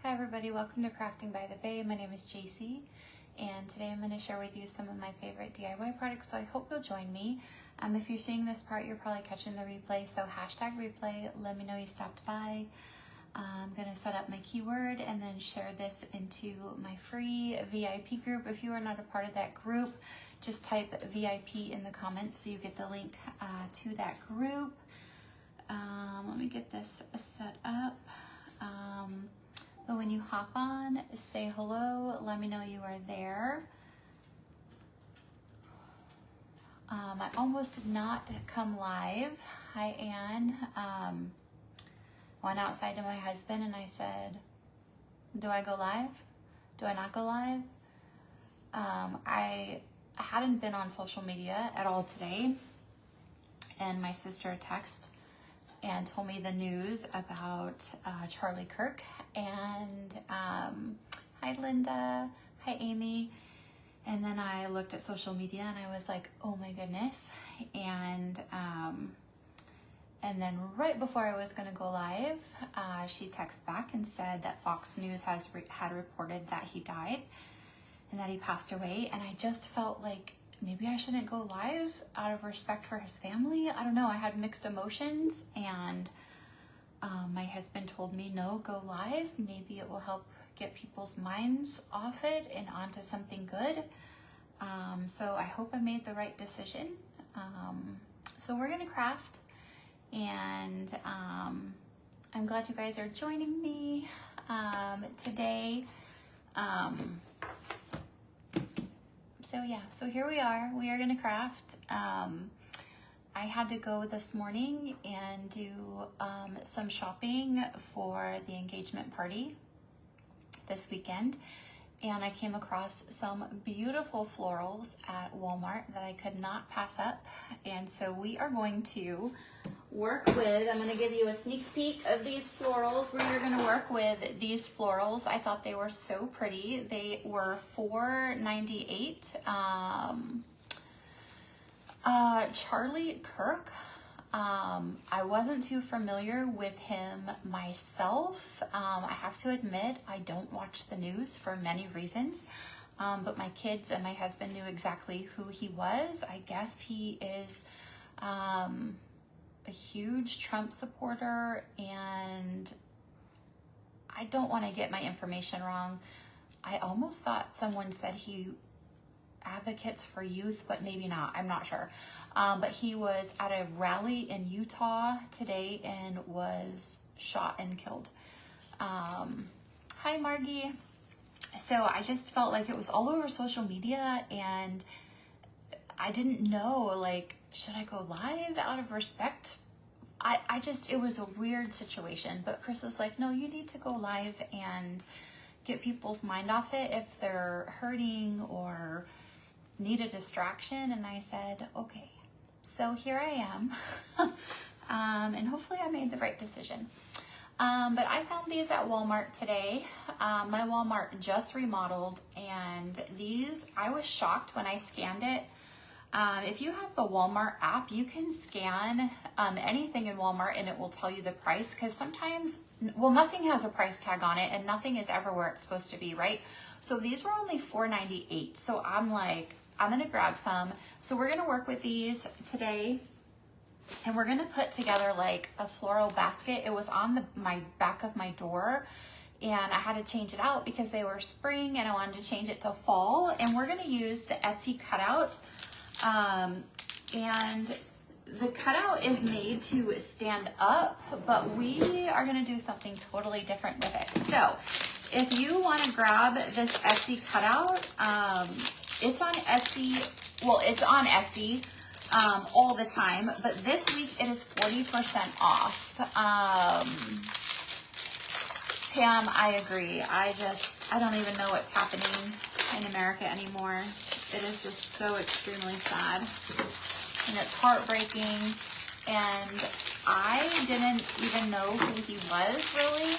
Hi everybody, welcome to Crafting by the Bay. My name is JC and today I'm going to share with you some of my favorite DIY products, so I hope you'll join me. If you're seeing this part, you're probably catching the replay, so hashtag replay, let me know you stopped by. I'm going to set up my keyword and then share this into my free VIP group. If you are not a part of that group, just type VIP in the comments so you get the link to that group. Let me get this set up. But when you hop on, say hello, let me know you are there. I almost did not come live. Hi, Anne. Went outside to my husband and I said, do I go live? Do I not go live? I hadn't been on social media at all today, and my sister texted and told me the news about Charlie Kirk. And hi Linda, hi Amy. And then I looked at social media and I was like, oh my goodness. And then right before I was gonna go live, she texted back and said that Fox News had reported that he died and that he passed away. And I just felt like maybe I shouldn't go live out of respect for his family. I don't know, I had mixed emotions, and my husband told me, no, go live. Maybe it will help get people's minds off it and onto something good. So I hope I made the right decision. So we're gonna craft, and I'm glad you guys are joining me today. So yeah, so here we are gonna craft. I had to go this morning and do some shopping for the engagement party this weekend, and I came across some beautiful florals at Walmart that I could not pass up. And so we are going to work with, I'm gonna give you a sneak peek of these florals. We're gonna work with these florals. I thought they were so pretty. They were $4.98. Charlie Kirk, I wasn't too familiar with him myself. I have to admit, I don't watch the news for many reasons, but my kids and my husband knew exactly who he was. I guess he is a huge Trump supporter, and I don't want to get my information wrong. I almost thought someone said he advocates for youth, but maybe not, I'm not sure. But he was at a rally in Utah today and was shot and killed. Hi Margie. So I just felt like it was all over social media, and I didn't know, like, should I go live out of respect? I just, it was a weird situation, but Chris was like, no, you need to go live and get people's mind off it if they're hurting or need a distraction. And I said, okay, so here I am. And hopefully I made the right decision. But I found these at Walmart today. My Walmart just remodeled, and these, I was shocked when I scanned it. If you have the Walmart app, you can scan anything in Walmart and it will tell you the price, because sometimes, well, nothing has a price tag on it and nothing is ever where it's supposed to be, right? So these were only $4.98. So I'm like, I'm gonna grab some. So we're gonna work with these today, and we're gonna put together like a floral basket. It was on my back of my door, and I had to change it out because they were spring and I wanted to change it to fall. And we're gonna use the Etsy cutout. And the cutout is made to stand up, but we are gonna do something totally different with it. So if you wanna grab this Etsy cutout, it's on Etsy, well, it's on Etsy all the time, but this week it is 40% off. Pam, I agree. I don't even know what's happening in America anymore. It is just so extremely sad, and it's heartbreaking, and I didn't even know who he was really.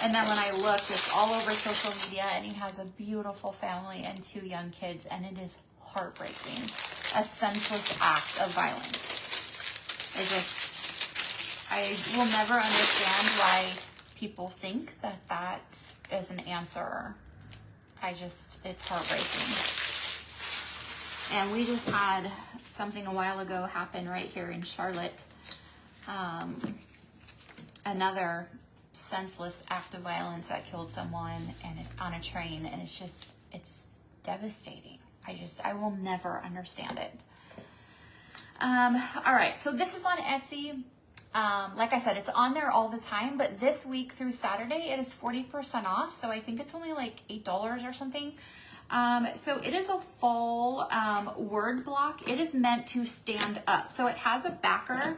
And then when I looked, it's all over social media, and he has a beautiful family and 2 young kids, and it is heartbreaking. A senseless act of violence. I will never understand why people think that that is an answer. It's heartbreaking. And we just had something a while ago happen right here in Charlotte. Another senseless act of violence that killed someone on a train, and it's devastating. I will never understand it. All right, so this is on Etsy. Like I said, it's on there all the time, but this week through Saturday, it is 40% off. So I think it's only like $8 or something. So it is a fall word block. It is meant to stand up. So it has a backer.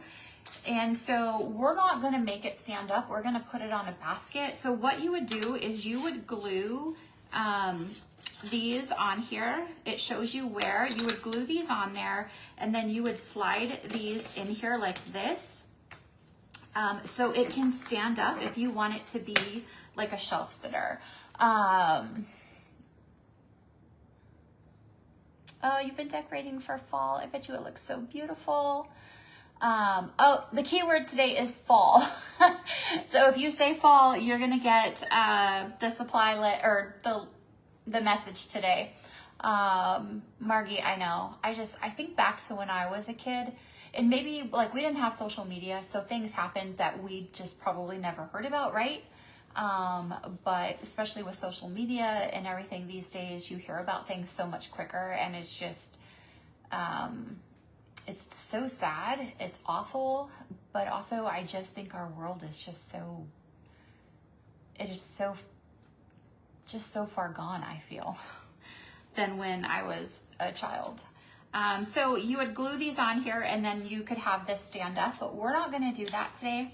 And so we're not going to make it stand up. We're going to put it on a basket. So what you would do is you would glue these on here. It shows you where. You would glue these on there, and then you would slide these in here like this. So it can stand up if you want it to be like a shelf sitter. Oh, you've been decorating for fall. I bet you it looks so beautiful. Oh, the keyword today is fall. So if you say fall, you're gonna get the supply or the message today. Margie, I know. I think back to when I was a kid, and maybe like we didn't have social media, so things happened that we just probably never heard about, right? But especially with social media and everything these days, you hear about things so much quicker, and it's just, it's so sad. It's awful, but also I just think our world is just so, it is so, just so far gone, I feel, than when I was a child. So you would glue these on here, and then you could have this stand up, but we're not going to do that today.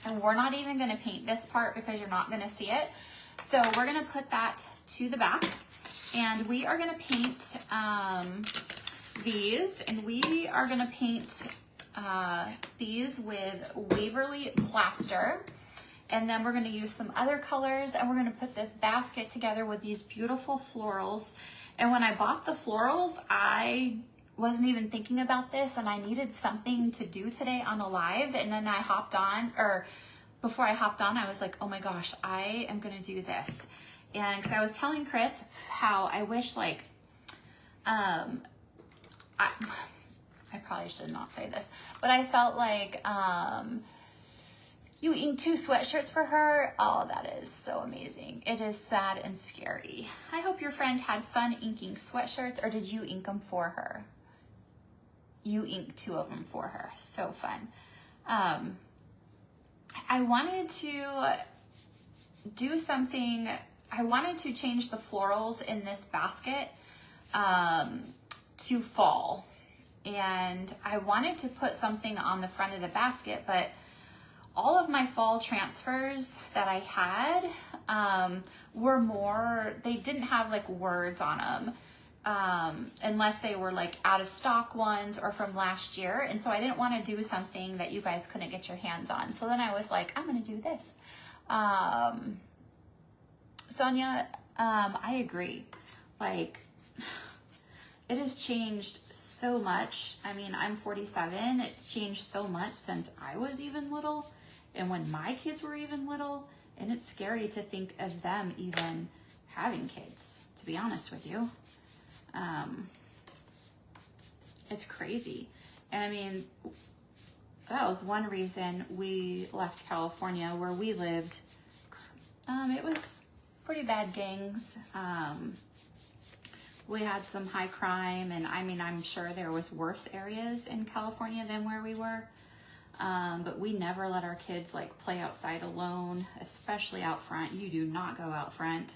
And we're not even going to paint this part because you're not going to see it. So we're going to put that to the back, and we are going to paint these, and we are going to paint these with Waverly Plaster. And then we're going to use some other colors, and we're going to put this basket together with these beautiful florals. And when I bought the florals, I wasn't even thinking about this, and I needed something to do today on a live. And then I hopped on, or before I hopped on, I was like, oh my gosh, I am going to do this. And because I was telling Chris how I wish, like, I probably should not say this, but I felt like, you inked 2 sweatshirts for her. Oh, that is so amazing. It is sad and scary. I hope your friend had fun inking sweatshirts, or did you ink them for her? You inked 2 of them for her. So fun. I wanted to do something. I wanted to change the florals in this basket to fall. And I wanted to put something on the front of the basket, but all of my fall transfers that I had were more, they didn't have like words on them, unless they were like out of stock ones or from last year. And so I didn't want to do something that you guys couldn't get your hands on. So then I was like, I'm going to do this. Sonia, I agree. Like, it has changed so much. I mean, I'm 47. It's changed so much since I was even little, and when my kids were even little, and it's scary to think of them even having kids, to be honest with you. It's crazy. And I mean, that was one reason we left California where we lived. It was pretty bad gangs. We had some high crime, and I mean, I'm sure there was worse areas in California than where we were. But we never let our kids like play outside alone, especially out front. You do not go out front.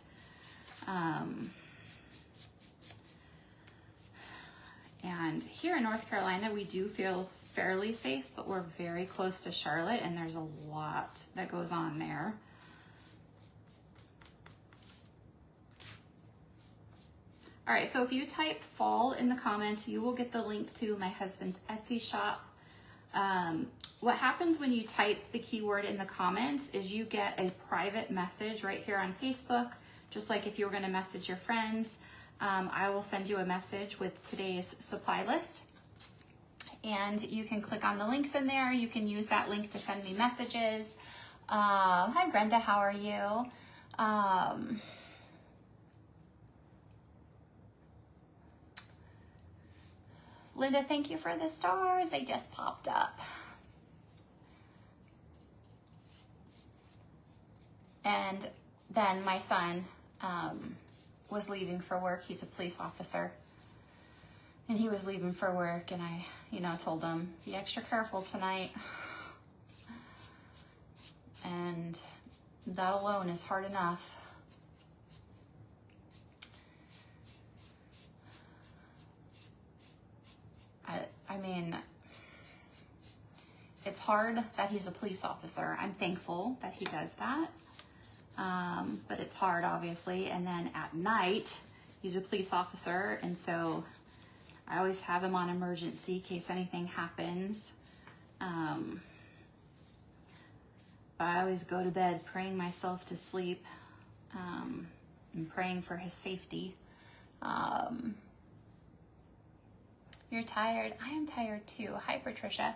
And here in North Carolina, we do feel fairly safe, but we're very close to Charlotte, and there's a lot that goes on there. All right, so if you type fall in the comments, you will get the link to my husband's Etsy shop. What happens when you type the keyword in the comments is you get a private message right here on Facebook, just like if you were going to message your friends. I will send you a message with today's supply list, and you can click on the links in there. You can use that link to send me messages. Hi Brenda, how are you? Linda, thank you for the stars. They just popped up. And then my son was leaving for work. He's a police officer. And he was leaving for work, and I, told him, be extra careful tonight. And that alone is hard enough. I mean, it's hard that he's a police officer. I'm thankful that he does that. But it's hard, obviously. And then at night, he's a police officer, and so I always have him on emergency in case anything happens. But I always go to bed praying myself to sleep, and praying for his safety. You're tired? I am tired too. Hi, Patricia.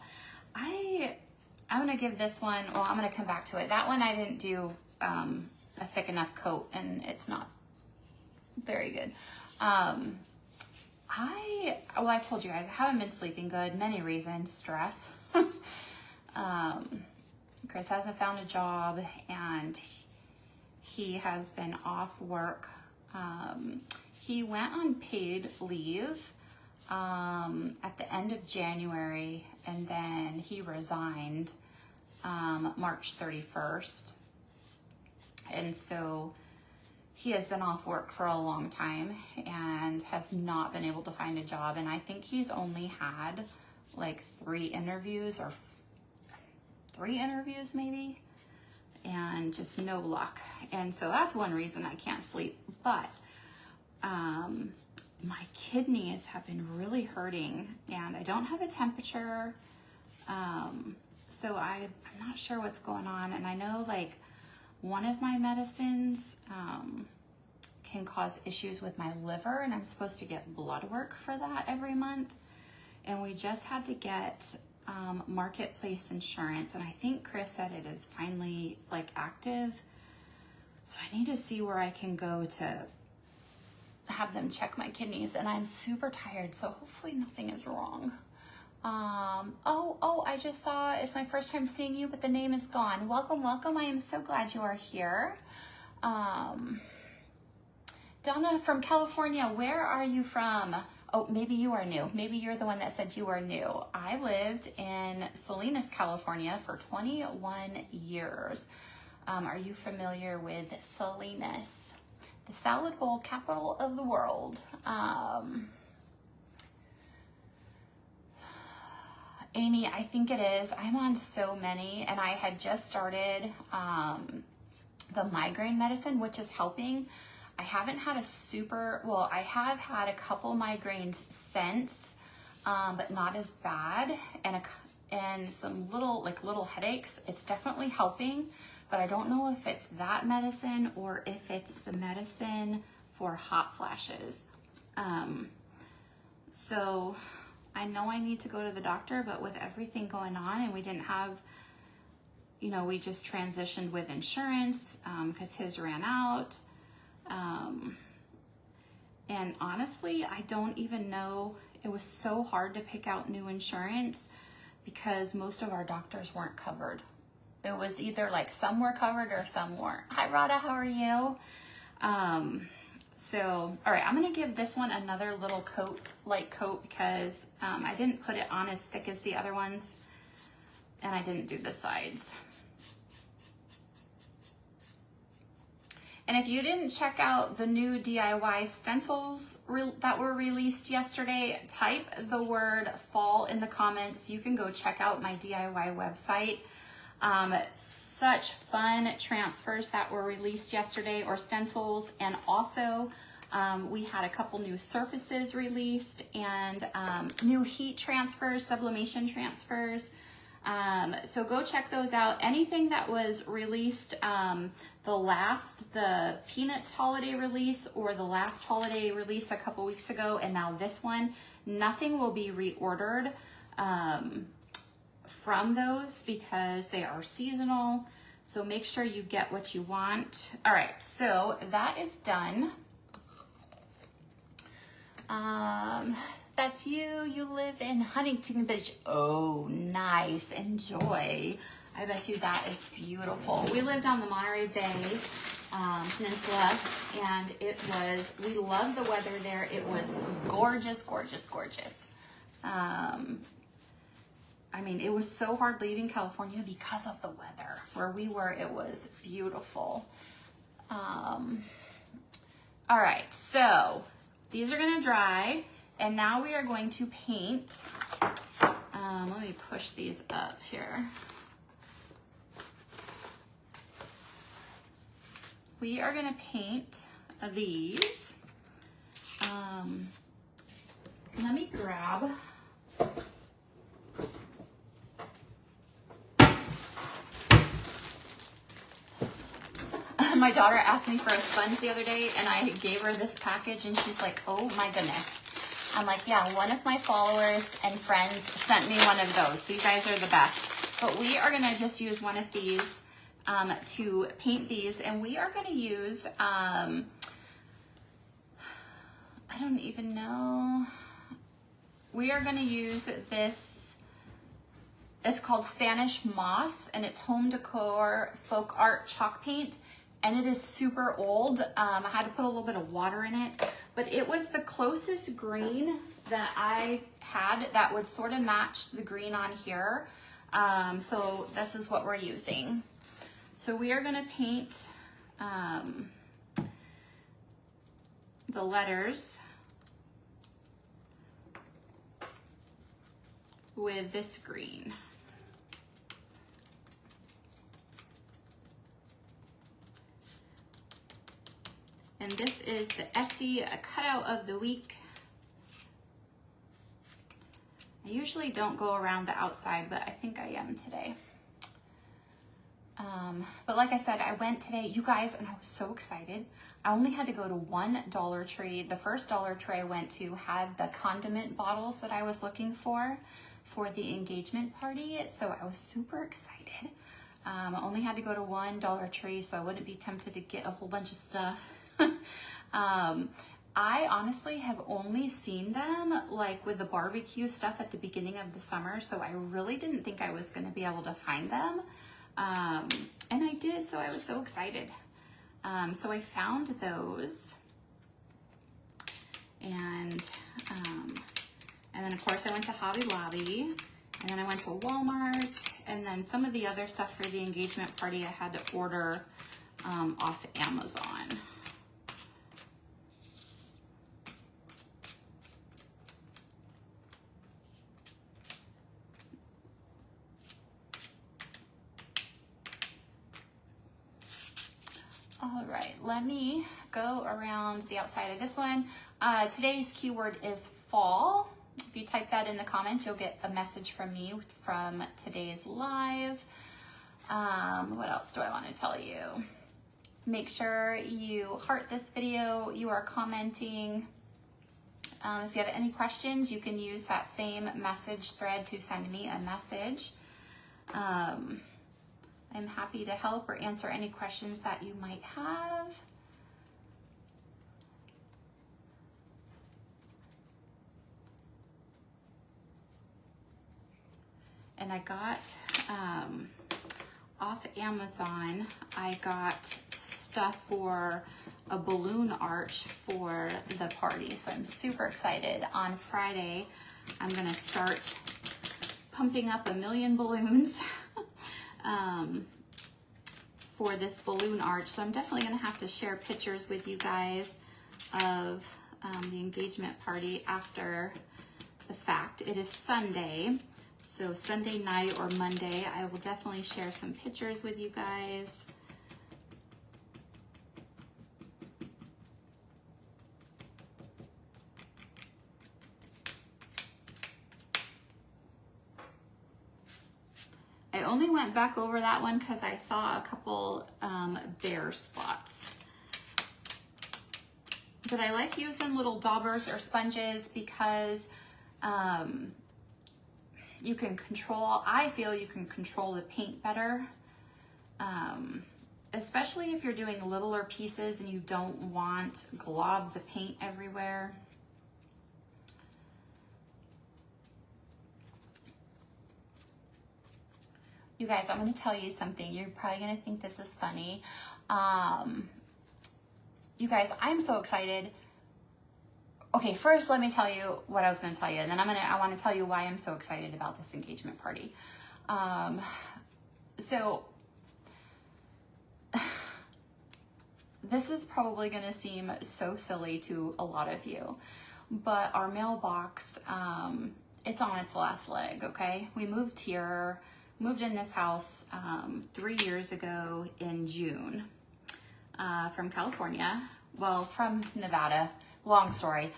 I'm gonna give this one, well, I'm gonna come back to it. That one I didn't do a thick enough coat, and it's not very good. I told you guys, I haven't been sleeping good. Many reasons, stress. Chris hasn't found a job, and he has been off work. He went on paid leave at the end of January, and then he resigned March 31st. And so he has been off work for a long time and has not been able to find a job. And I think he's only had like 3 interviews maybe, and just no luck. And so that's one reason I can't sleep. But my kidneys have been really hurting, and I don't have a temperature. So I'm not sure what's going on. And I know like one of my medicines can cause issues with my liver, and I'm supposed to get blood work for that every month. And we just had to get marketplace insurance, and I think Chris said it is finally like active. So I need to see where I can go to have them check my kidneys, and I'm super tired, so hopefully nothing is wrong. I just saw, it's my first time seeing you, but the name is gone. Welcome, welcome. I am so glad you are here. Donna from California, where are you from? Oh, maybe you are new. Maybe you're the one that said you are new. I lived in Salinas, California for 21 years. Are you familiar with Salinas? The salad bowl capital of the world. Amy, I think it is. I'm on so many, and I had just started the migraine medicine, which is helping. I haven't had I have had a couple migraines since, but not as bad, and some little headaches. It's definitely helping, but I don't know if it's that medicine or if it's the medicine for hot flashes. So I know I need to go to the doctor, but with everything going on, and we didn't have, we just transitioned with insurance because his ran out. And honestly, I don't even know. It was so hard to pick out new insurance because most of our doctors weren't covered. It was either like some were covered or some weren't. Hi, Rada, how are you? So, all right, I'm gonna give this one another little light coat because I didn't put it on as thick as the other ones, and I didn't do the sides. And if you didn't check out the new DIY stencils that were released yesterday, type the word fall in the comments. You can go check out my DIY website. Such fun transfers that were released yesterday, or stencils. And also we had a couple new surfaces released, and new heat transfers, sublimation transfers. So go check those out. Anything that was released, the Peanuts holiday release, or the last holiday release a couple weeks ago, and now this one, nothing will be reordered from those because they are seasonal. So make sure you get what you want. All right, so that is done. That's you. You live in Huntington Beach. Oh, nice. Enjoy. I bet you that is beautiful. We lived on the Monterey Bay Peninsula, and we loved the weather there. It was gorgeous, gorgeous, gorgeous. I mean, it was so hard leaving California because of the weather. Where we were, it was beautiful. All right, so these are gonna dry, and now we are going to paint. Let me push these up here. We are gonna paint these. Let me grab my daughter asked me for a sponge the other day, and I gave her this package, and she's like, oh my goodness. I'm like, yeah, one of my followers and friends sent me one of those, so you guys are the best. But we are gonna just use one of these to paint these, and we are gonna use, I don't even know. We are gonna use this, it's called Spanish Moss, and it's home decor folk art chalk paint. And it is super old. I had to put a little bit of water in it, but it was the closest green that I had that would sort of match the green on here. So this is what we're using. So we are gonna paint the letters with this green. And this is the Etsy cutout of the week. I usually don't go around the outside, but I think I am today. But like I said, I went today, you guys, and I was so excited. I only had to go to one Dollar Tree. The first Dollar Tree I went to had the condiment bottles that I was looking for the engagement party. So I was super excited. I only had to go to one Dollar Tree, so I wouldn't be tempted to get a whole bunch of stuff. I honestly have only seen them like with the barbecue stuff at the beginning of the summer, so I really didn't think I was going to be able to find them. And I did, so I was so excited. So I found those, and then of course I went to Hobby Lobby, and then I went to Walmart, and then some of the other stuff for the engagement party I had to order off Amazon. All right, let me go around the outside of this one. Today's keyword is fall. If you type that in the comments, you'll get a message from me from today's live. What else do I want to tell you? Make sure you heart this video, you are commenting. If you have any questions, you can use that same message thread to send me a message. I'm happy to help or answer any questions that you might have. And I got, off Amazon, I got stuff for a balloon arch for the party. So I'm super excited. On Friday, I'm gonna start pumping up 1,000,000 balloons. For this balloon arch. So I'm definitely gonna have to share pictures with you guys of the engagement party after the fact. It is Sunday, so Sunday night or Monday, I will definitely share some pictures with you guys. I only went back over that one because I saw a couple bare spots. But I like using little daubers or sponges because you can control, I feel you can control the paint better especially if you're doing littler pieces and you don't want globs of paint everywhere. You guys, I'm going to tell you something. You're probably going to think this is funny. You guys, I'm so excited. Okay, first let me tell you what I was going to tell you, and then I want to tell you why I'm so excited about this engagement party. So this is probably going to seem so silly to a lot of you, but our mailbox, it's on its last leg. Okay, we moved in this house 3 years ago in June from California. Well, from Nevada. Long story.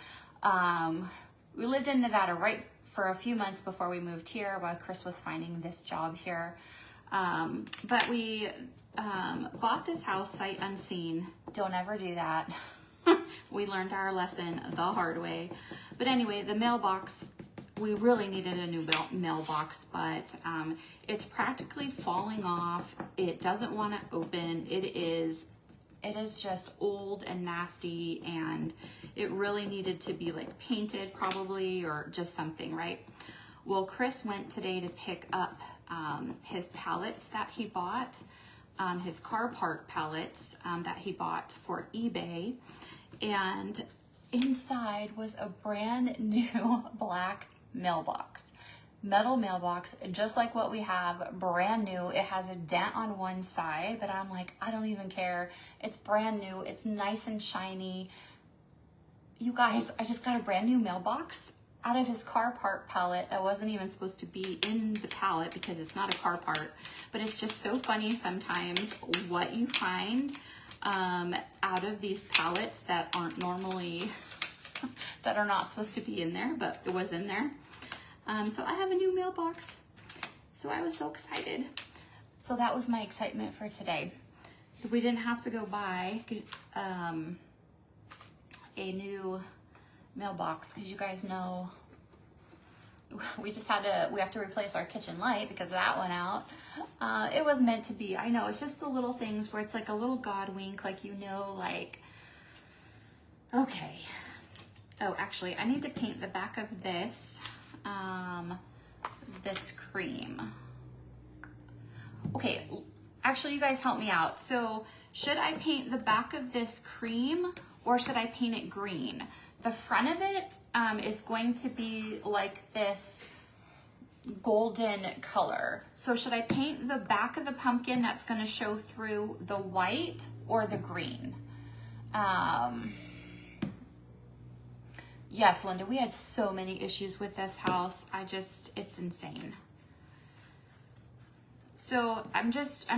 We lived in Nevada right for a few months before we moved here while Chris was finding this job here. But we bought this house sight unseen. Don't ever do that. We learned our lesson the hard way. But anyway, the mailbox, we really needed a new mailbox, but it's practically falling off. It doesn't want to open. It is just old and nasty, and it really needed to be like painted probably, or just something, right? Well, Chris went today to pick up his pallets that he bought, his car part pallets that he bought for eBay, and inside was a brand new black mailbox. Metal mailbox, just like what we have, brand new. It has a dent on one side, but I'm like, I don't even care. It's brand new. It's nice and shiny. You guys, I just got a brand new mailbox out of his car part pallet that wasn't even supposed to be in the pallet because it's not a car part. But it's just so funny sometimes what you find out of these pallets that aren't normally, that are not supposed to be in there, but it was in there. So I have a new mailbox. So I was so excited. So that was my excitement for today. We didn't have to go buy a new mailbox because you guys know we have to replace our kitchen light because that went out. It was meant to be. I know, it's just the little things where it's like a little God wink, like, you know, like, okay. Oh, actually, I need to paint the back of this. This cream. Okay, actually, you guys help me out. So should I paint the back of this cream or should I paint it green? The front of it is going to be like this golden color. So should I paint the back of the pumpkin that's going to show through the white or the green? Yes, Linda, we had so many issues with this house. It's insane. So I'm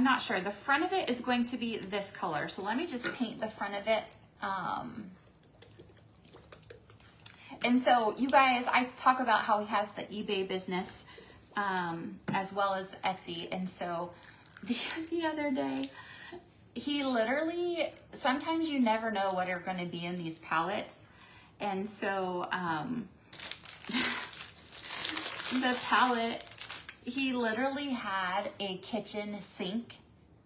not sure. The front of it is going to be this color. So let me just paint the front of it. And so you guys, I talk about how he has the eBay business as well as Etsy. And so the other day, he literally, sometimes you never know what are going to be in these pallets. And so the palette, he literally had a kitchen sink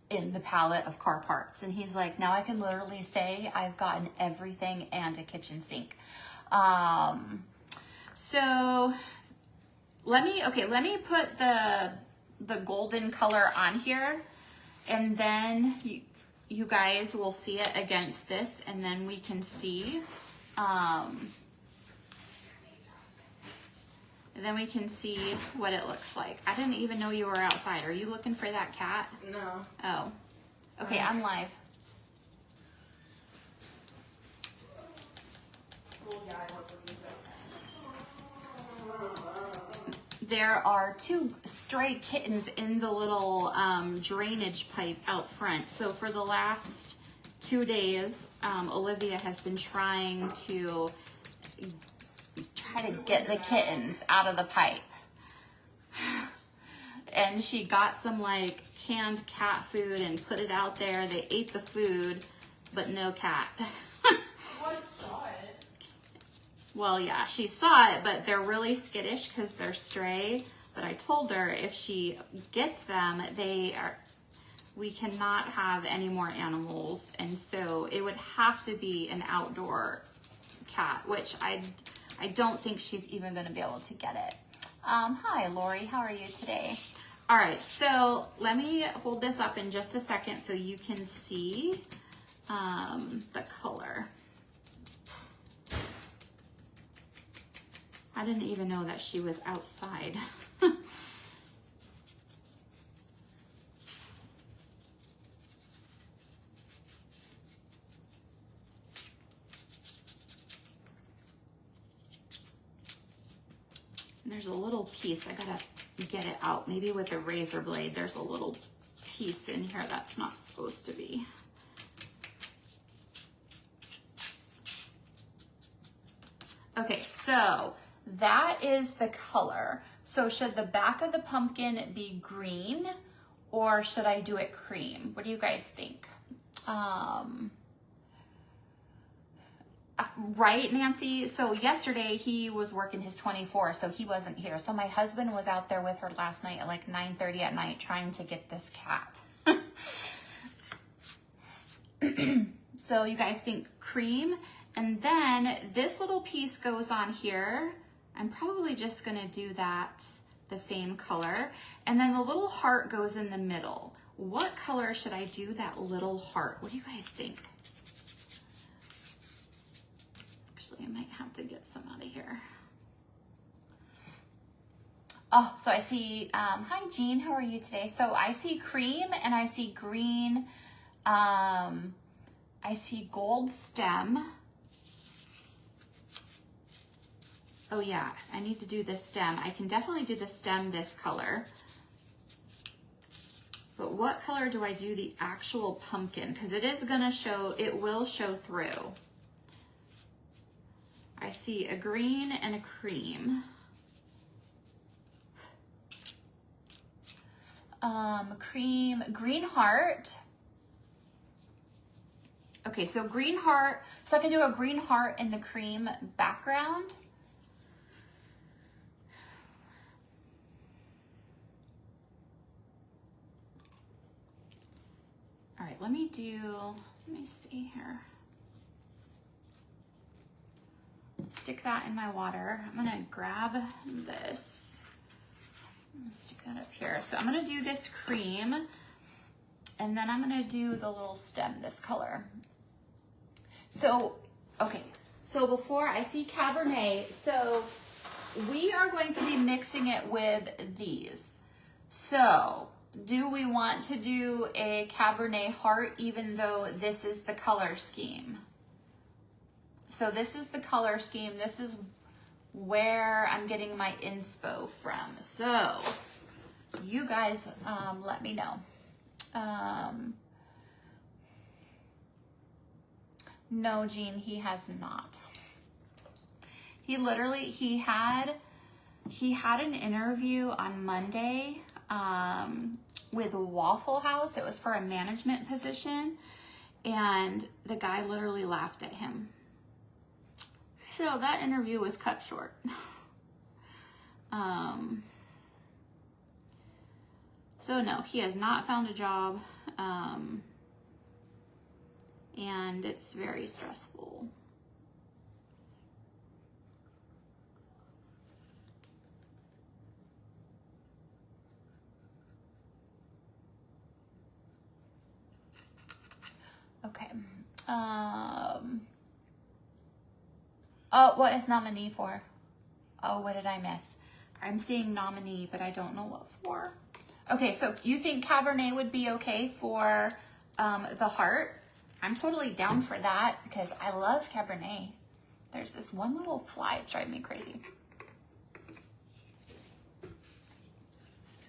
in the palette of car parts. And he's like, now I can literally say I've gotten everything and a kitchen sink. So let me put the golden color on here, and then you guys will see it against this, and then we can see. And then we can see what it looks like. I didn't even know you were outside. Are you looking for that cat? No. Oh. Okay, I'm live. There are 2 stray kittens in the little drainage pipe out front. So for the last 2 days, Olivia has been trying to get the kittens out of the pipe. And she got some like canned cat food and put it out there. They ate the food, but no cat. I saw it. Well, yeah, she saw it, but they're really skittish because they're stray. But I told her if she gets them, they we cannot have any more animals, and so it would have to be an outdoor cat, which I don't think she's even going to be able to get it. Hi, Lori. How are you today? All right, so let me hold this up in just a second so you can see the color. I didn't even know that she was outside. And there's a little piece, I gotta get it out. Maybe with a razor blade, there's a little piece in here that's not supposed to be. Okay, so that is the color. So should the back of the pumpkin be green or should I do it cream? What do you guys think? Right, Nancy? So yesterday he was working his 24, so he wasn't here. So my husband was out there with her last night at like 9:30 at night trying to get this cat. So you guys think cream? And then this little piece goes on here. I'm probably just gonna do that the same color. And then the little heart goes in the middle. What color should I do that little heart? What do you guys think? Actually, I might have to get some out of here. Oh, so I see, hi Jean, how are you today? So I see cream and I see green. I see gold stem. Oh yeah, I need to do this stem. I can definitely do the stem this color. But what color do I do the actual pumpkin? Because it is gonna show, it will show through. I see a green and a cream. Cream, green heart. Okay, so green heart. So I can do a green heart in the cream background. All right, let me see here. Stick that in my water. I'm gonna grab this. I'm gonna stick that up here. So I'm gonna do this cream and then I'm gonna do the little stem this color. So, okay, so before I see Cabernet, so we are going to be mixing it with these. So do we want to do a Cabernet heart even though this is the color scheme? So this is the color scheme. This is where I'm getting my inspo from. So you guys let me know. No, Jean, he has not. He literally, he had an interview on Monday with Waffle House. It was for a management position and the guy literally laughed at him. So that interview was cut short. So no, he has not found a job, and it's very stressful. Okay. Oh, what is nominee for? Oh, what did I miss? I'm seeing nominee, but I don't know what for. Okay, so you think Cabernet would be okay for the heart? I'm totally down for that because I love Cabernet. There's this one little fly, it's driving me crazy.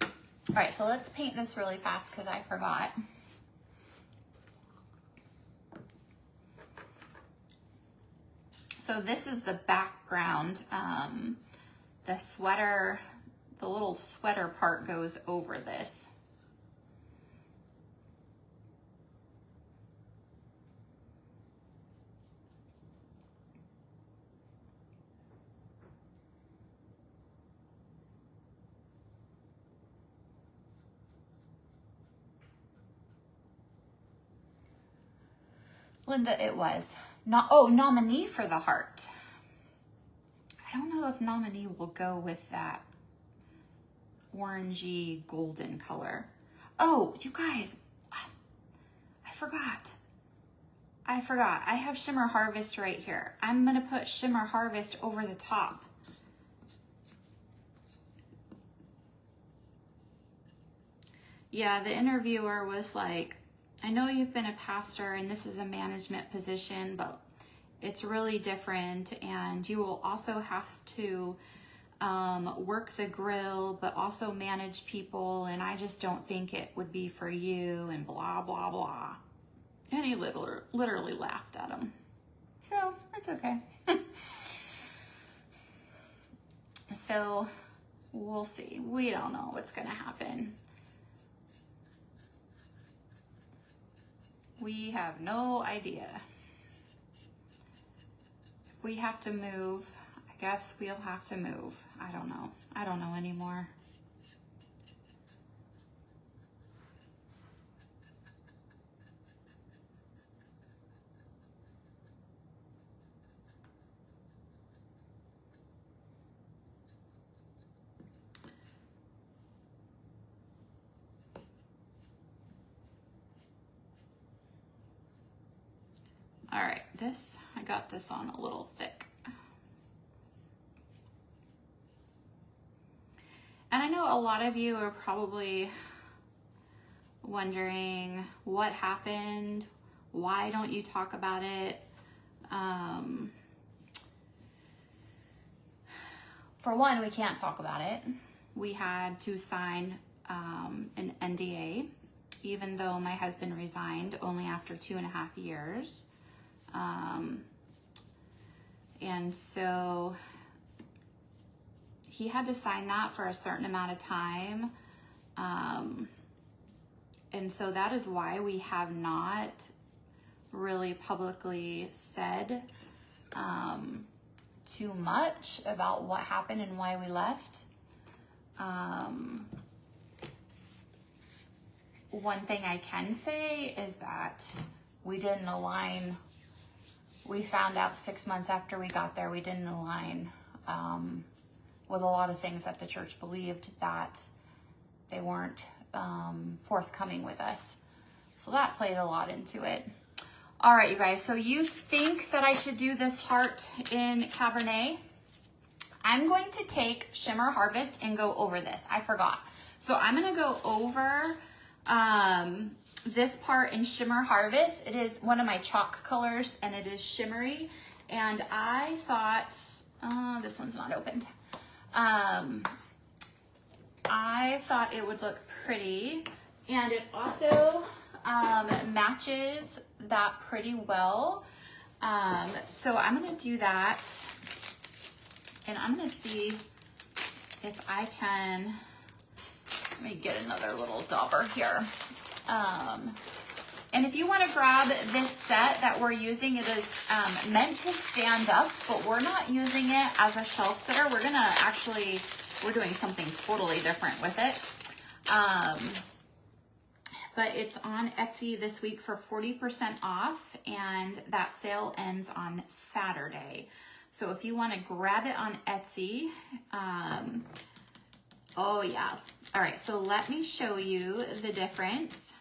All right, so let's paint this really fast because I forgot. So this is the background. The sweater, the little sweater part goes over this. Linda, it was. Nominee for the heart. I don't know if nominee will go with that orangey golden color. Oh, you guys, I forgot. I have Shimmer Harvest right here. I'm gonna put Shimmer Harvest over the top. Yeah, the interviewer was like, I know you've been a pastor and this is a management position, but it's really different, and you will also have to work the grill, but also manage people, and I just don't think it would be for you, and blah, blah, blah. And he literally laughed at him. So, it's okay. So, we'll see. We don't know what's gonna happen. We have no idea. If we have to move, I guess we'll have to move. I don't know. I don't know anymore. All right, I got this on a little thick. And I know a lot of you are probably wondering what happened, why don't you talk about it? For one, we can't talk about it. We had to sign an NDA, even though my husband resigned only after 2.5 years. And so he had to sign that for a certain amount of time. And so that is why we have not really publicly said too much about what happened and why we left. One thing I can say is that we didn't align. We found out 6 months after we got there, we didn't align with a lot of things that the church believed, that they weren't forthcoming with us. So that played a lot into it. All right, you guys, so you think that I should do this heart in Cabernet? I'm going to take Shimmer Harvest and go over this. I forgot. So I'm gonna go over this part in Shimmer Harvest. It is one of my chalk colors and it is shimmery. And I thought, this one's not opened. I thought it would look pretty, and it also matches that pretty well. So I'm gonna do that, and I'm gonna see if I can, let me get another little dauber here. And if you want to grab this set that we're using, it is meant to stand up, but we're not using it as a shelf sitter. We're gonna actually, we're doing something totally different with it. But it's on Etsy this week for 40% off, and that sale ends on Saturday. So if you want to grab it on Etsy, oh yeah. All right, so let me show you the difference.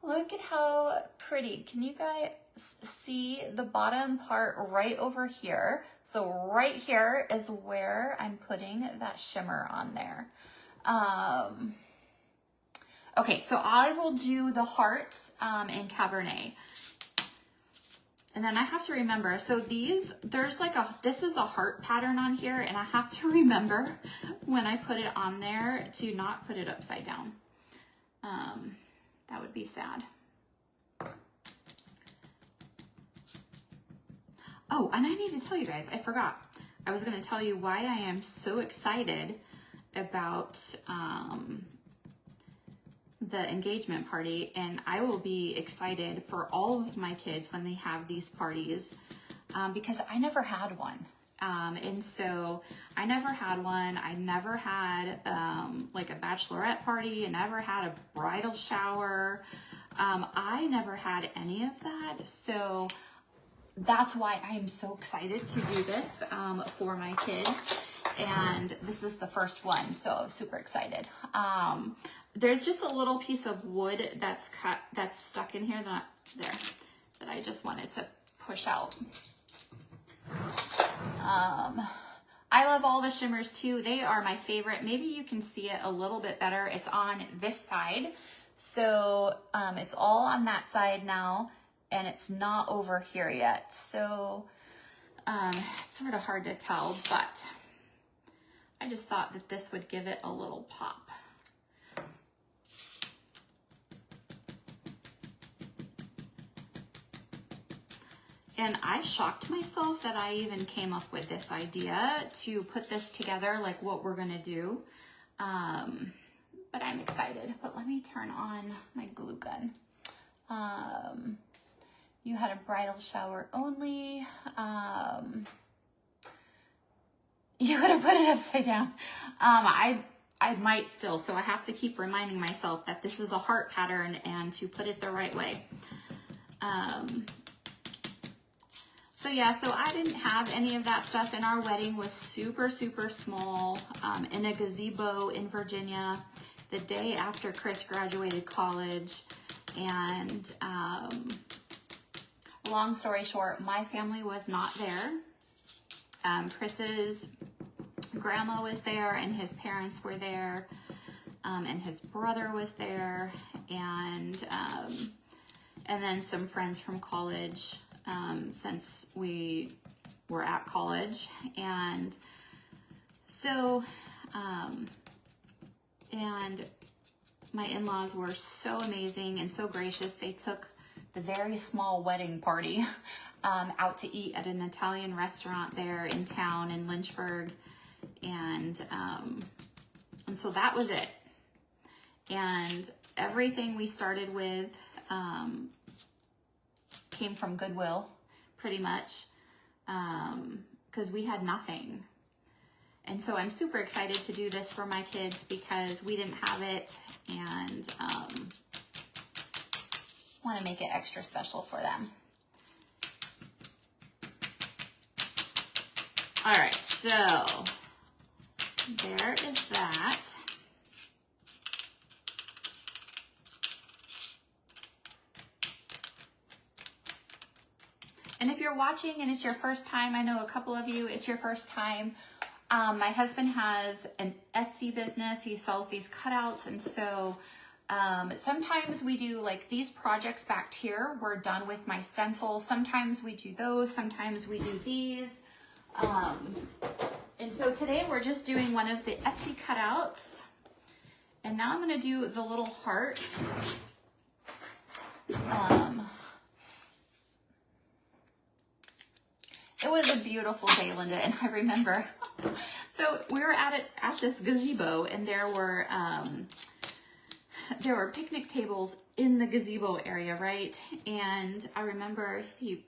Look at how pretty. Can you guys see the bottom part right over here? So right here is where I'm putting that shimmer on there. Okay, so I will do the hearts in Cabernet. And then I have to remember, so these, there's like this is a heart pattern on here, and I have to remember when I put it on there to not put it upside down. That would be sad. Oh, and I need to tell you guys, I forgot. I was gonna tell you why I am so excited about the engagement party, and I will be excited for all of my kids when they have these parties, because I never had one. And so I never had one. I never had like a bachelorette party. I never had a bridal shower. I never had any of that, so that's why I am so excited to do this for my kids. And this is the first one, so I'm super excited. There's just a little piece of wood that's stuck in here that I just wanted to push out. I love all the shimmers too. They are my favorite. Maybe you can see it a little bit better. It's on this side. So it's all on that side now, and it's not over here yet. So it's sort of hard to tell, but I just thought that this would give it a little pop. And I shocked myself that I even came up with this idea to put this together, like what we're gonna do. But I'm excited. But let me turn on my glue gun. You had a bridal shower only. You could have put it upside down. I might still, so I have to keep reminding myself that this is a heart pattern and to put it the right way. So yeah, so I didn't have any of that stuff, and our wedding was super, super small in a gazebo in Virginia the day after Chris graduated college. And long story short, my family was not there. Chris's grandma was there, and his parents were there, and his brother was there, and then some friends from college, since we were at college. And so, and my in-laws were so amazing and so gracious. They took the very small wedding party out to eat at an Italian restaurant there in town in Lynchburg. And so that was it. And everything we started with came from Goodwill, pretty much, because we had nothing. And so I'm super excited to do this for my kids because we didn't have it, and want to make it extra special for them. All right, so there is that. And if you're watching and it's your first time, I know a couple of you, it's your first time. My husband has an Etsy business. He sells these cutouts. And so sometimes we do like these projects back here. We're done with my stencils. Sometimes we do those. Sometimes we do these. And so today we're just doing one of the Etsy cutouts. And now I'm going to do the little heart. It was a beautiful day, Linda, and I remember. So we were at this gazebo, and there were picnic tables in the gazebo area, right? And I remember the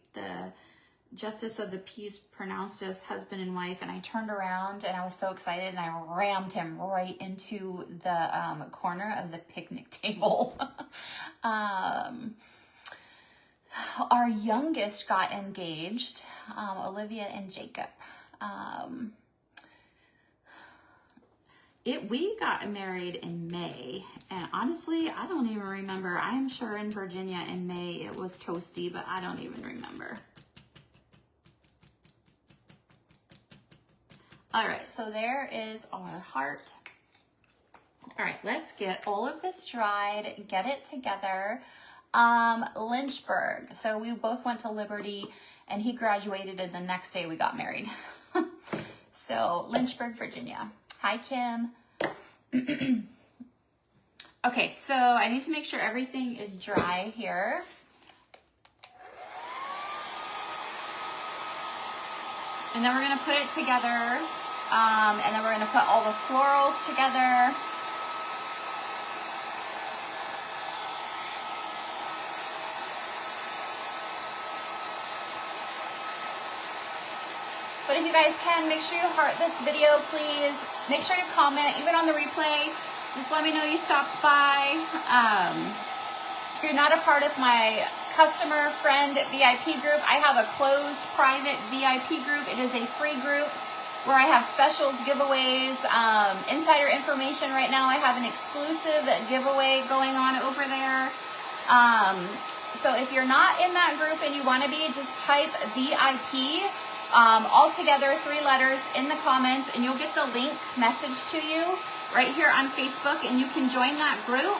Justice of the Peace pronounced us husband and wife, and I turned around and I was so excited, and I rammed him right into the corner of the picnic table. Our youngest got engaged, Olivia and Jacob. We got married in May, and honestly, I don't even remember. I am sure in Virginia in May it was toasty, but I don't even remember. All right, so there is our heart. All right, let's get all of this dried, get it together. Lynchburg. So we both went to Liberty, and he graduated, and the next day we got married. So Lynchburg, Virginia. Hi, Kim. Okay, so I need to make sure everything is dry here. And then we're gonna put it together, and then we're gonna put all the florals together. But if you guys can, make sure you heart this video, please. Make sure you comment, even on the replay. Just let me know you stopped by. If you're not a part of my customer friend VIP group, I have a closed private VIP group. It is a free group where I have specials, giveaways, insider information. Right now I have an exclusive giveaway going on over there. So if you're not in that group and you want to be, just type VIP, all together, 3 letters, in the comments, and you'll get the link messaged to you right here on Facebook, and you can join that group.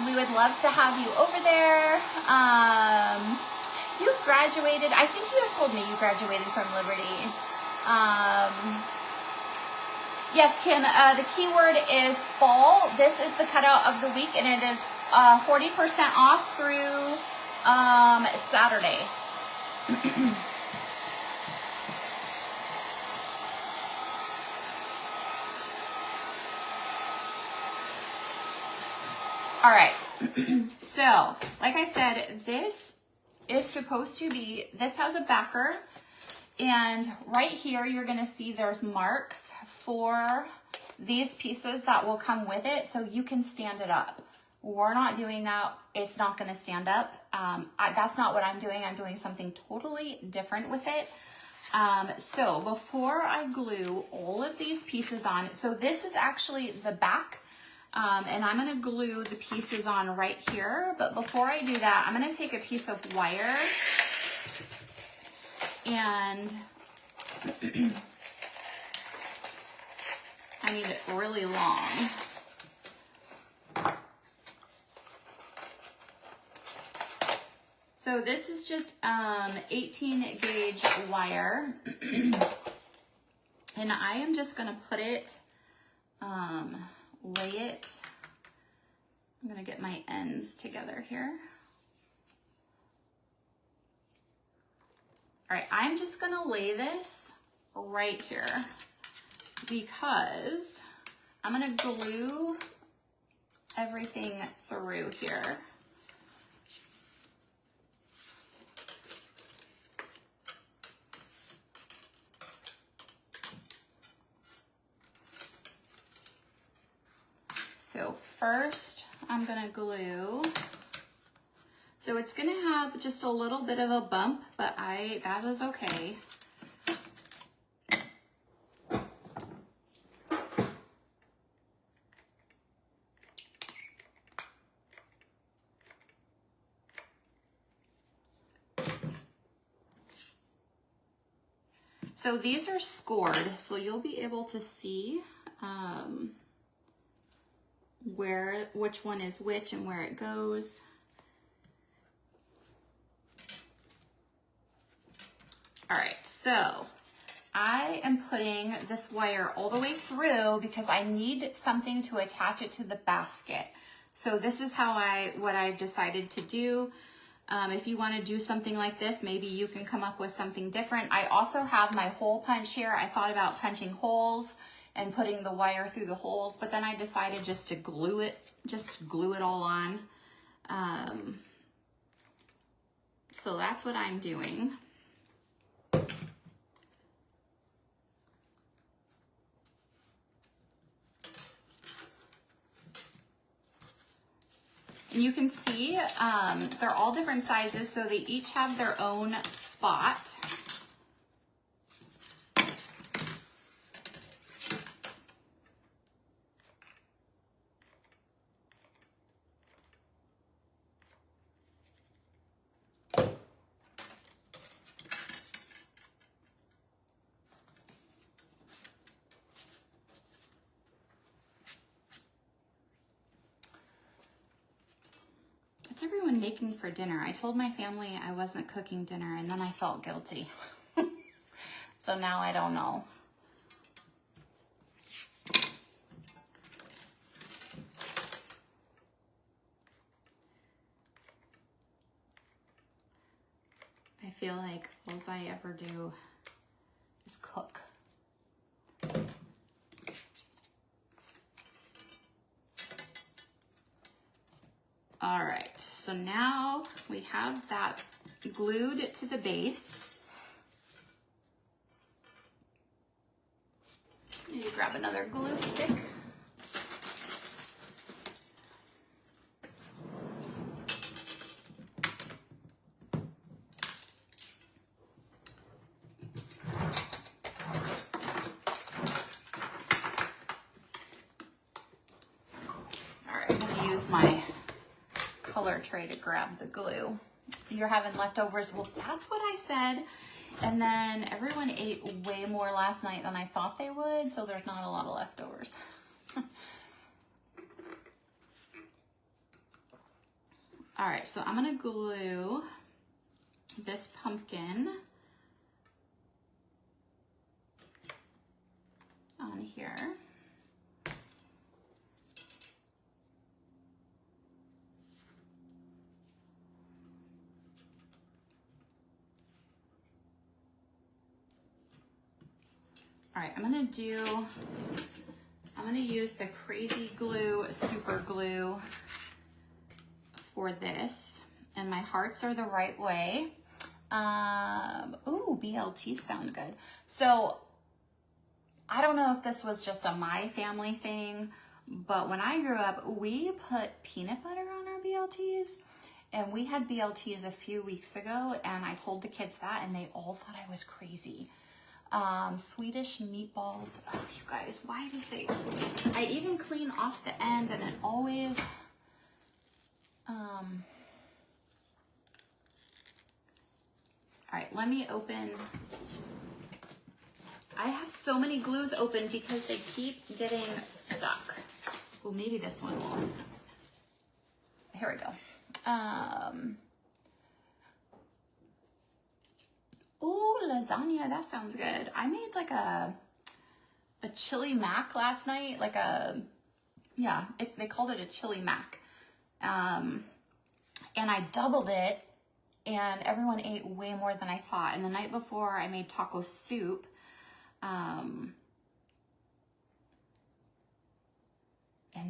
We would love to have you over there. You graduated, I think you have told me you graduated from Liberty. Yes, Kim, the keyword is fall. This is the cutout of the week, and it is 40% off through Saturday. All right, so like I said, this is supposed to be, this has a backer, and right here you're gonna see there's marks for these pieces that will come with it, so you can stand it up. We're not doing that. It's not gonna stand up. That's not what I'm doing. I'm doing something totally different with it. So before I glue all of these pieces on, so this is actually the back, and I'm gonna glue the pieces on right here. But before I do that, I'm gonna take a piece of wire and I need it really long. So this is just 18 gauge wire, and I am just gonna put it, lay it, I'm gonna get my ends together here. All right, I'm just gonna lay this right here because I'm gonna glue everything through here. So first I'm gonna glue. So it's gonna have just a little bit of a bump, but that is okay. So these are scored, so you'll be able to see which one is which and where it goes. All right, so I am putting this wire all the way through because I need something to attach it to the basket. So this is what I've decided to do. If you want to do something like this, maybe you can come up with something different. I also have my hole punch here. I thought about punching holes and putting the wire through the holes, but then I decided just to glue it all on. So that's what I'm doing. And you can see they're all different sizes, so they each have their own spot. What's everyone making for dinner? I told my family I wasn't cooking dinner, and then I felt guilty. So now I don't know. I feel like all I ever do is cook. All right, so now we have that glued to the base. Need to grab another glue stick. Dollar Tree to grab the glue. You're having leftovers. Well, that's what I said. And then everyone ate way more last night than I thought they would, so there's not a lot of leftovers. All right, so I'm gonna glue this pumpkin on here. All right, I'm gonna use the Crazy Glue Super Glue for this, and my hearts are the right way. Ooh, BLT sound good. So I don't know if this was just a my family thing, but when I grew up, we put peanut butter on our BLTs, and we had BLTs a few weeks ago, and I told the kids that, and they all thought I was crazy. Swedish meatballs. Oh, you guys, why does I even clean off the end, and it always, all right, let me open. I have so many glues open because they keep getting stuck. Well, maybe this one will. Here we go. Ooh, lasagna, that sounds good. I made like a chili mac last night, like they called it a chili mac. And I doubled it, and everyone ate way more than I thought. And the night before I made taco soup. And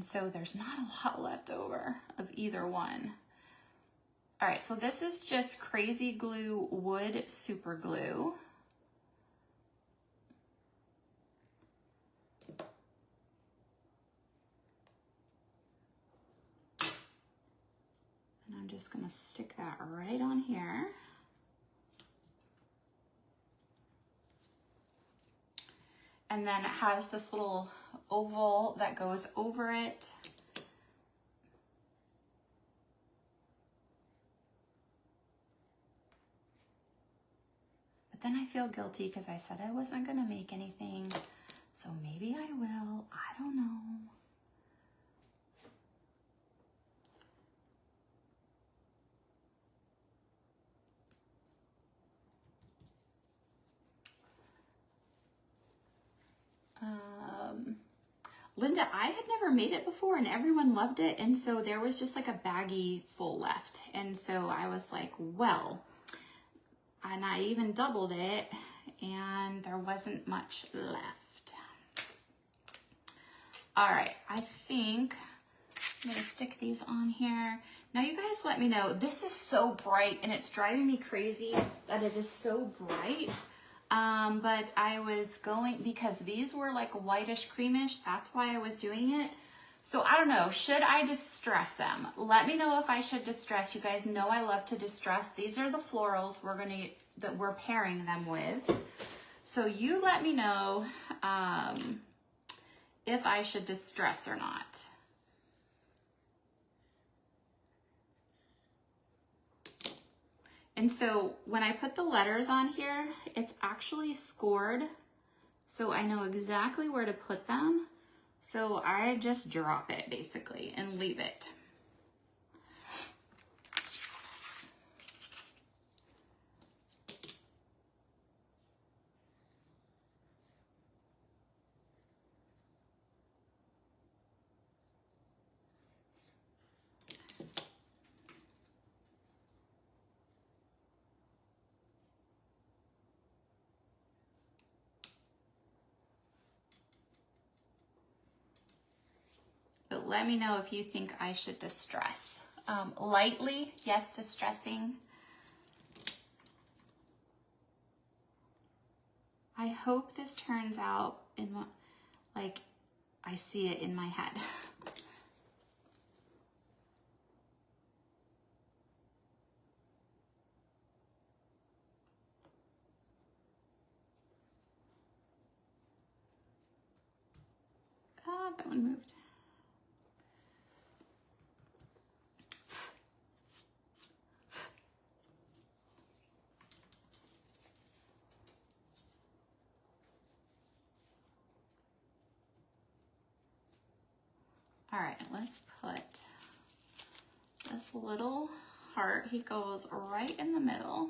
so there's not a lot left over of either one. All right, so this is just Crazy Glue Wood Super Glue. And I'm just gonna stick that right on here. And then it has this little oval that goes over it. But then I feel guilty because I said I wasn't gonna make anything. So maybe I will, I don't know. Linda, I had never made it before and everyone loved it. And so there was just like a baggie full left. And so I was like, well, and I even doubled it and there wasn't much left. All right, I think I'm gonna stick these on here. Now you guys let me know, this is so bright and it's driving me crazy that it is so bright. But I was going, because these were like whitish creamish, that's why I was doing it. So I don't know, should I distress them? Let me know if I should distress. You guys know I love to distress. These are the florals that we're pairing them with. So you let me know if I should distress or not. And so when I put the letters on here, it's actually scored, so I know exactly where to put them. So I just drop it basically and leave it. But let me know if you think I should distress. Lightly, yes, distressing. I hope this turns out like I see it in my head. Ah, that one moved. All right, let's put this little heart. He goes right in the middle.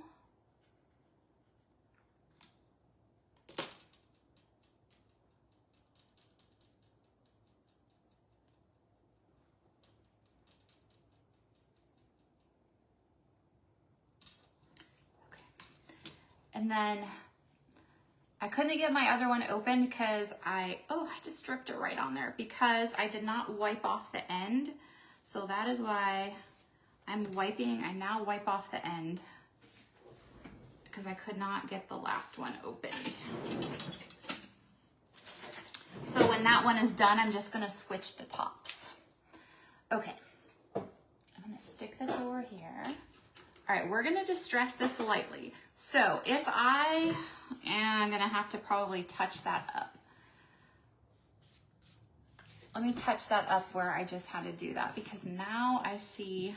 And then I couldn't get my other one open because I just dripped it right on there because I did not wipe off the end. So that is why I'm wiping. I now wipe off the end because I could not get the last one opened. So when that one is done, I'm just gonna switch the tops. Okay, I'm gonna stick this over here. All right, we're gonna distress this lightly. So if I'm gonna have to probably touch that up. Let me touch that up where I just had to do that because now I see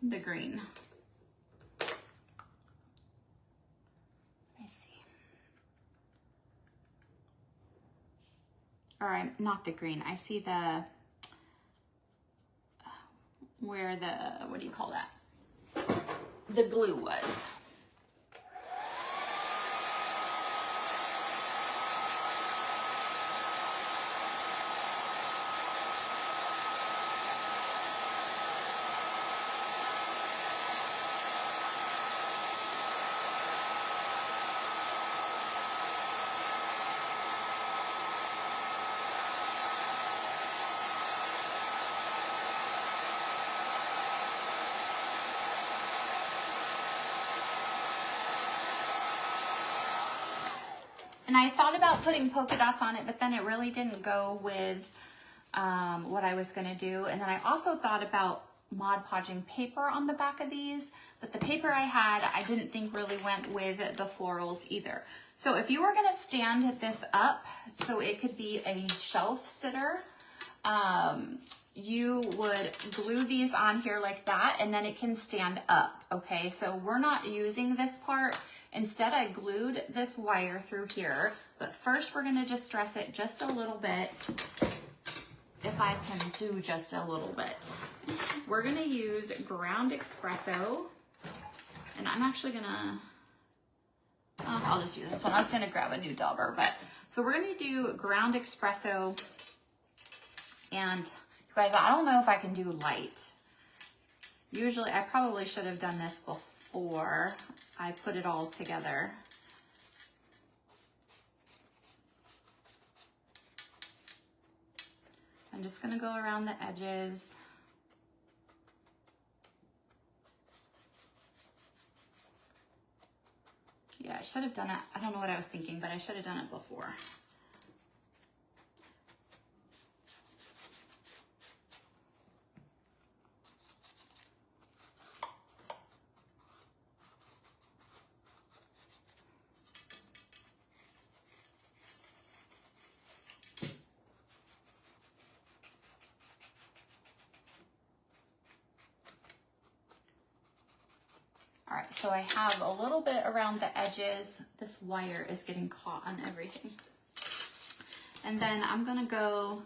the green. Let me see. All right, not the green. I see the, where the, what do you call that? The glue was. And I thought about putting polka dots on it, but then it really didn't go with what I was gonna do. And then I also thought about Mod Podging paper on the back of these, but the paper I had, I didn't think really went with the florals either. So if you were gonna stand this up so it could be a shelf sitter, you would glue these on here like that, and then it can stand up, okay? So we're not using this part. Instead, I glued this wire through here, but first we're gonna distress it just a little bit, if I can do just a little bit. We're gonna use ground espresso, and I'm actually gonna, I'll just use this one. I was gonna grab a new dauber, but, so we're gonna do ground espresso, and you guys, I don't know if I can do light. Usually, I probably should have done this before I put it all together. I'm just gonna go around the edges. Yeah, I should have done it. I don't know what I was thinking, but I should have done it before. All right, so I have a little bit around the edges. This wire is getting caught on everything. And then I'm gonna go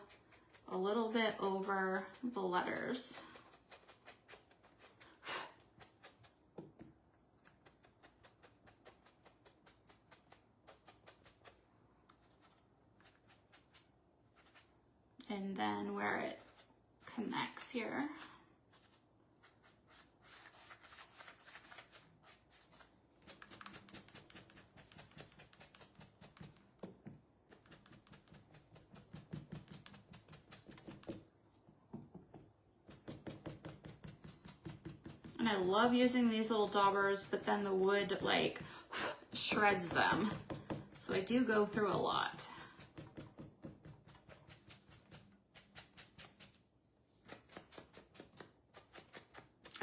a little bit over the letters. And then where it connects here. And I love using these little daubers, but then the wood like shreds them. So I do go through a lot.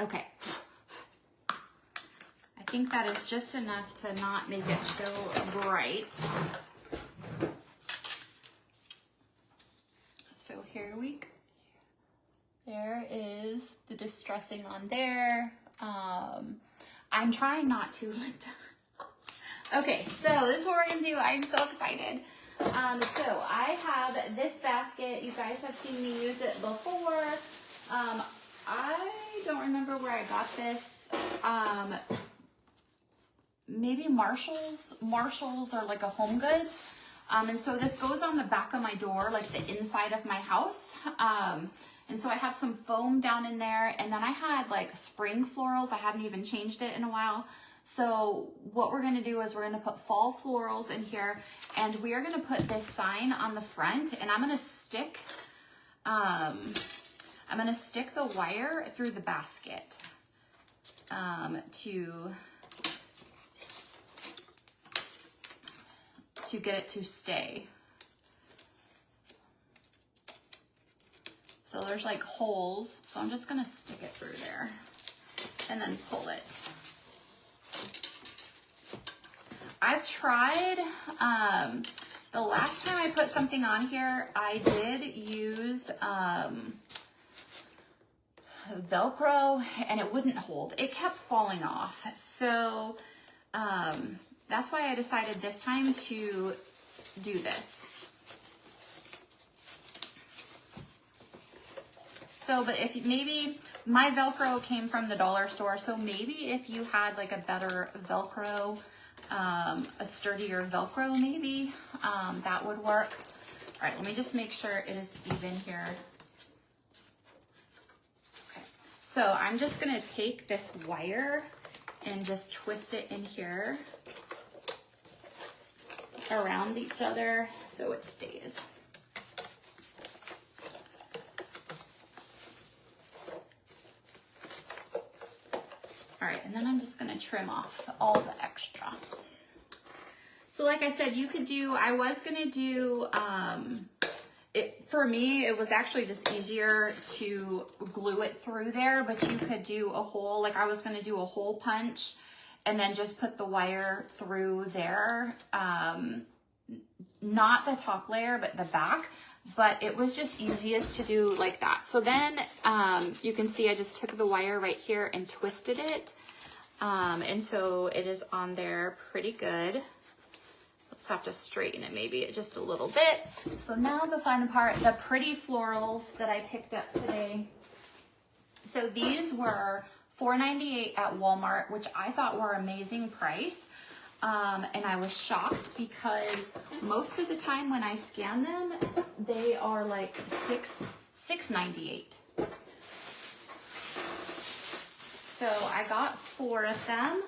Okay. I think that is just enough to not make it so bright. So here we go. There is the distressing on there. I'm trying not to. Okay, so this is what we're gonna do. I'm so excited. So I have this basket. You guys have seen me use it before. I don't remember where I got this. Maybe Marshall's. Marshall's are like a Home Goods. And so this goes on the back of my door, like the inside of my house. And so I have some foam down in there. And then I had like spring florals. I hadn't even changed it in a while. So what we're gonna do is we're gonna put fall florals in here, and we are gonna put this sign on the front, and I'm gonna stick the wire through the basket to get it to stay. So there's like holes, so I'm just gonna stick it through there and then pull it. I've tried, the last time I put something on here, I did use Velcro, and it wouldn't hold. It kept falling off. So that's why I decided this time to do this. So, but if maybe my Velcro came from the dollar store, so maybe if you had like a better Velcro, a sturdier Velcro maybe, that would work. All right, let me just make sure it is even here. Okay, so I'm just gonna take this wire and just twist it in here around each other so it stays. All right, and then I'm just gonna trim off all the extra. So like I said, you could do, I was gonna do, for me, it was actually just easier to glue it through there, but you could do a hole, like I was gonna do a hole punch and then just put the wire through there. Not the top layer, but the back, but it was just easiest to do like that. So then you can see I just took the wire right here and twisted it. And so it is on there pretty good. Just have to straighten it maybe just a little bit. So now the fun part, the pretty florals that I picked up today. So these were $4.98 at Walmart, which I thought were amazing price. And I was shocked because most of the time when I scan them, they are like $6.98. So I got 4 of them.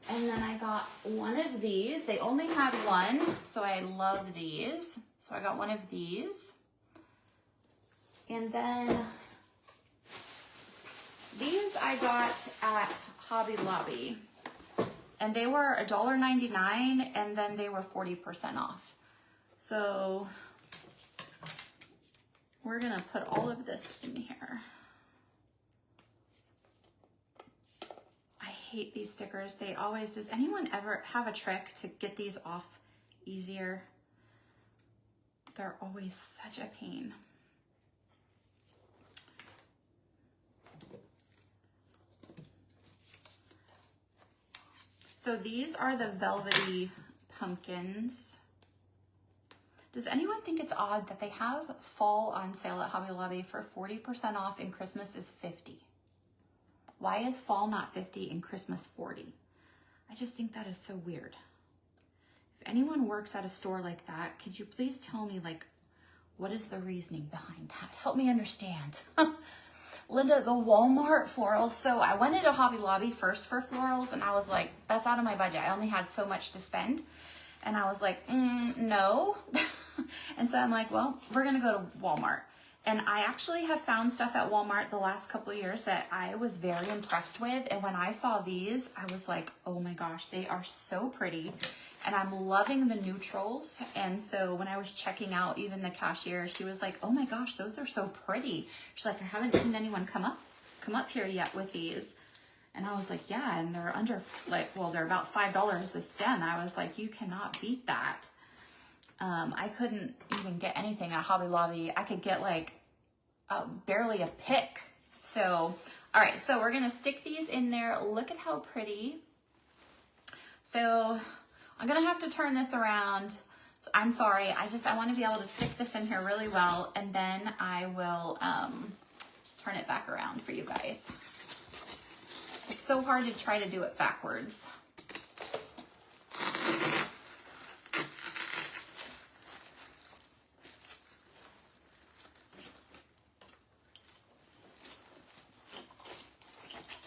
And then I got one of these. They only had one, so I love these. So I got one of these. And then these I got at Hobby Lobby. And they were $1.99, and then they were 40% off. So we're gonna put all of this in here. I hate these stickers. They always, does anyone ever have a trick to get these off easier? They're always such a pain. So these are the velvety pumpkins. Does anyone think it's odd that they have fall on sale at Hobby Lobby for 40% off and Christmas is 50? Why is fall not 50 and Christmas 40? I just think that is so weird. If anyone works at a store like that, could you please tell me, like, what is the reasoning behind that? Help me understand. Linda, the Walmart florals. So I went into Hobby Lobby first for florals, and I was like, that's out of my budget. I only had so much to spend. And I was like, no. And so I'm like, well, we're going to go to Walmart. And I actually have found stuff at Walmart the last couple of years that I was very impressed with. And when I saw these, I was like, oh my gosh, they are so pretty. And I'm loving the neutrals. And so when I was checking out, even the cashier, she was like, oh my gosh, those are so pretty. She's like, I haven't seen anyone come up here yet with these. And I was like, yeah, and they're under, like, well, they're about $5 a stem. I was like, you cannot beat that. I couldn't even get anything at Hobby Lobby. I could get like barely a pick. So, all right, so we're gonna stick these in there. Look at how pretty. So I'm gonna have to turn this around I'm sorry, I want to be able to stick this in here really well, and then I will turn it back around for you guys. It's so hard to try to do it backwards.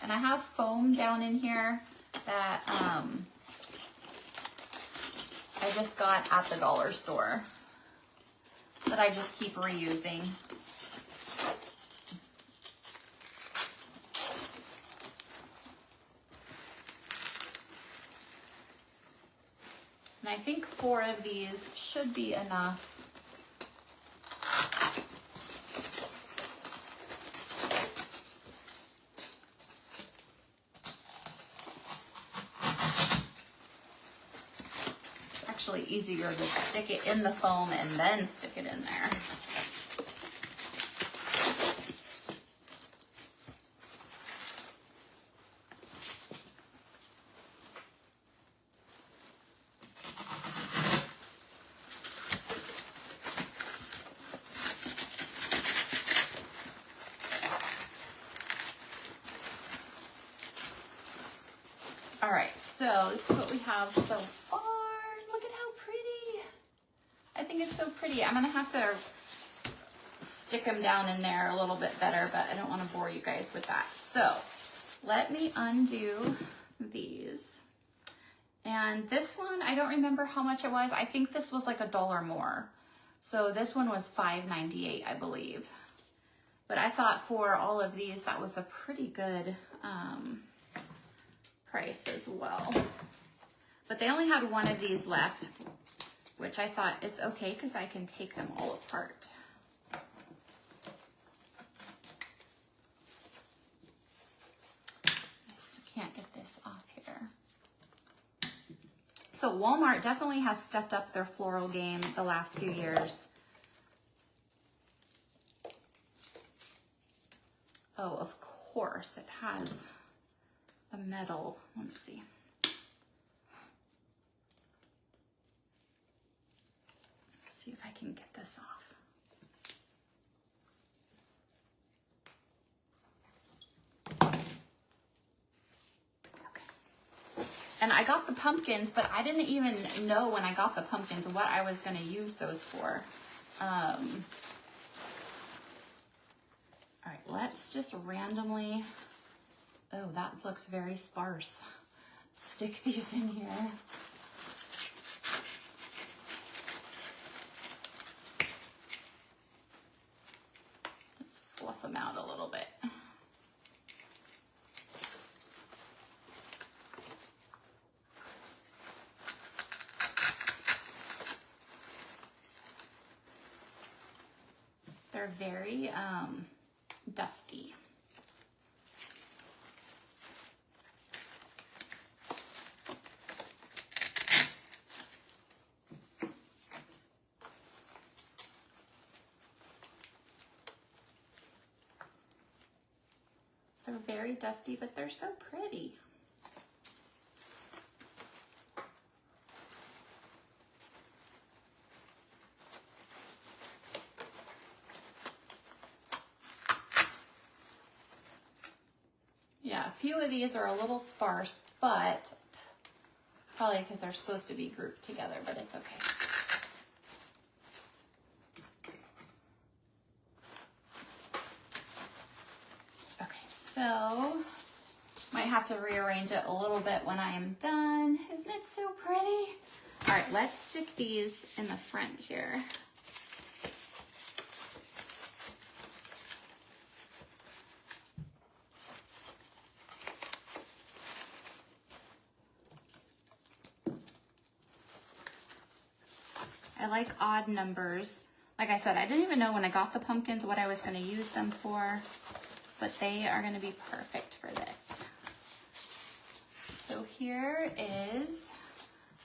And I have foam down in here that I just got at the dollar store that I just keep reusing. And I think 4 of these should be enough. Actually easier to stick it in the foam and then stick it in there. All right, so this is what we have so far. Look at how pretty. I think it's so pretty. I'm gonna have to stick them down in there a little bit better, but I don't want to bore you guys with that. So let me undo these. And this one, I don't remember how much it was. I think this was like $1 more. So this one was $5.98, I believe. But I thought for all of these, that was a pretty good price as well. But they only had 1 of these left, which I thought it's okay because I can take them all apart. I can't get this off here. So Walmart definitely has stepped up their floral game the last few years. Oh, of course, it has a metal. Let me see. Let's see if I can get this off. Okay. And I got the pumpkins, but I didn't even know when I got the pumpkins what I was going to use those for. All right, let's just randomly, oh, that looks very sparse. Stick these in here. Let's fluff them out a little bit. They're very dusty. They're very dusty, but they're so pretty. Yeah, a few of these are a little sparse, but probably because they're supposed to be grouped together, but it's okay. Okay, so might have to rearrange it a little bit when I am done. Isn't it so pretty? All right, let's stick these in the front here. I like odd numbers. Like I said, I didn't even know when I got the pumpkins what I was going to use them for, but they are going to be perfect for this. So here is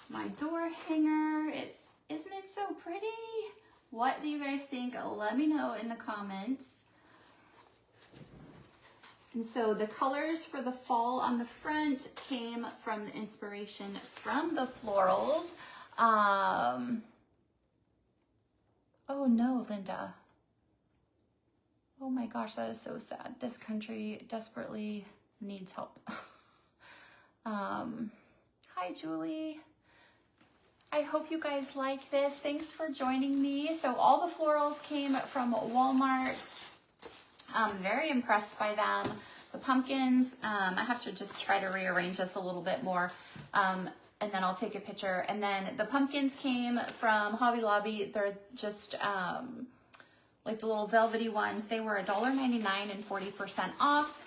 my door hanger. Isn't it so pretty? What do you guys think? Let me know in the comments. And so the colors for the fall on the front came from the inspiration from the florals. Oh no, Linda. Oh my gosh, that is so sad. This country desperately needs help. Hi, Julie. I hope you guys like this. Thanks for joining me. So all the florals came from Walmart. I'm very impressed by them. The pumpkins, I have to just try to rearrange this a little bit more. And then I'll take a picture. And then the pumpkins came from Hobby Lobby. They're just like the little velvety ones. They were $1.99 and 40% off.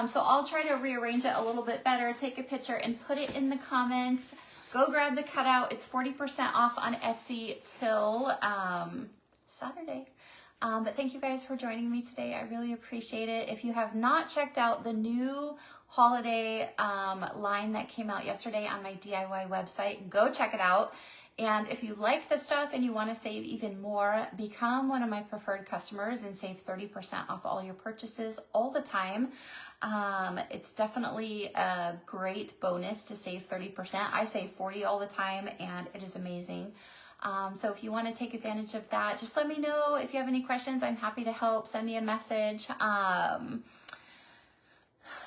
So I'll try to rearrange it a little bit better, take a picture and put it in the comments. Go grab the cutout. It's 40% off on Etsy till Saturday. But thank you guys for joining me today. I really appreciate it. If you have not checked out the new holiday line that came out yesterday on my DIY website, go check it out. And if you like the stuff and you want to save even more, become one of my preferred customers and save 30% off all your purchases all the time. It's definitely a great bonus to save 30%. I save 40% all the time and it is amazing. So if you want to take advantage of that, just let me know. If you have any questions, I'm happy to help. Send me a message.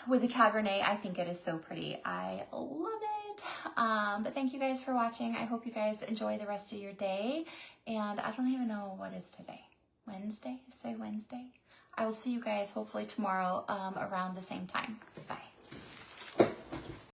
With the Cabernet, I think it is so pretty. I love it. But thank you guys for watching. I hope you guys enjoy the rest of your day. And I don't even know what is today. Wednesday? Say Wednesday. I will see you guys hopefully tomorrow around the same time. Bye.